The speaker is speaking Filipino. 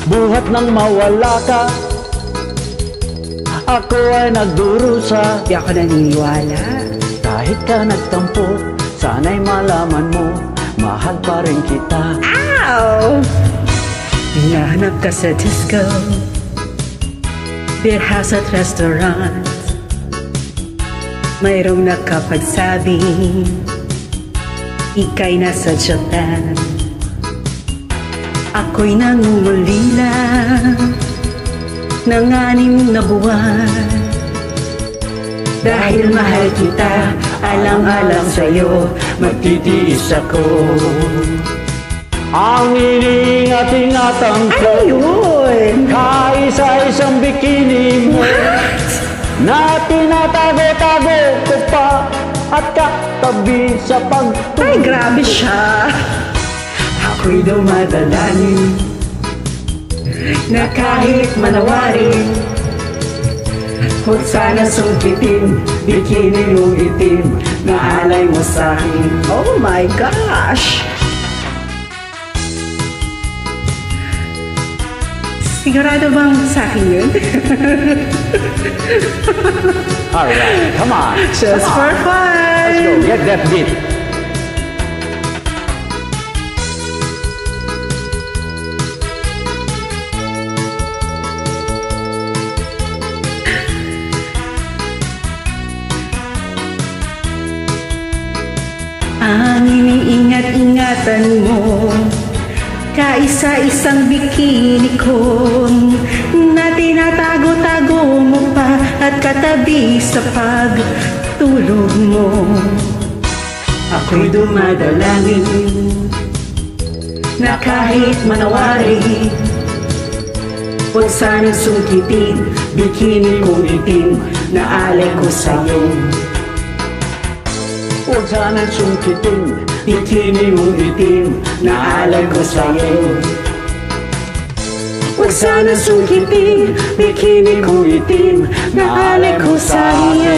Buhat nang mawala ka, ako ay nagdurusa. Di ako naniniwala. Kahit ka nagtampo, sana'y malaman mo, mahal pa rin kita. Ow! Hinahanap ka sa disco, beer house at restaurant. Mayroong nakapagsabing ika'y nasa Japan. Ako'y nangungulila ng 6 na buwan. Dahil mahal kita, alang-alang sa'yo, magtitiis ako. Ang iniingat-ingatan ko, Ayun! kaisa-isang bikini mo, na tinatago-tago ko pa at katabi sa pagtulog. Ay, grabe siya! Ako'y dumadalangin na kahit manawari, huwag sana sungkitin, bikini mong itim na alay mo sa'kin. Oh my gosh! Sigurado bang sa'kin yun? Alright, come on. Just for fun! Let's go, get that beat. Ang iniingat-ingatan mo, kaisa-isang bikini ko, na tinatago-tago mo pa at katabi sa pagtulog mo. Ako'y dumadalangin na kahit manawari, huwag sanang sungkitin, bikini kong itim na alay ko sa'yo. Huwag sanang sungkitin, bikini mong itim na alay ko sa'yo. Huwag sanang sungkitin, bikini kong itim na alay ko sa'yo.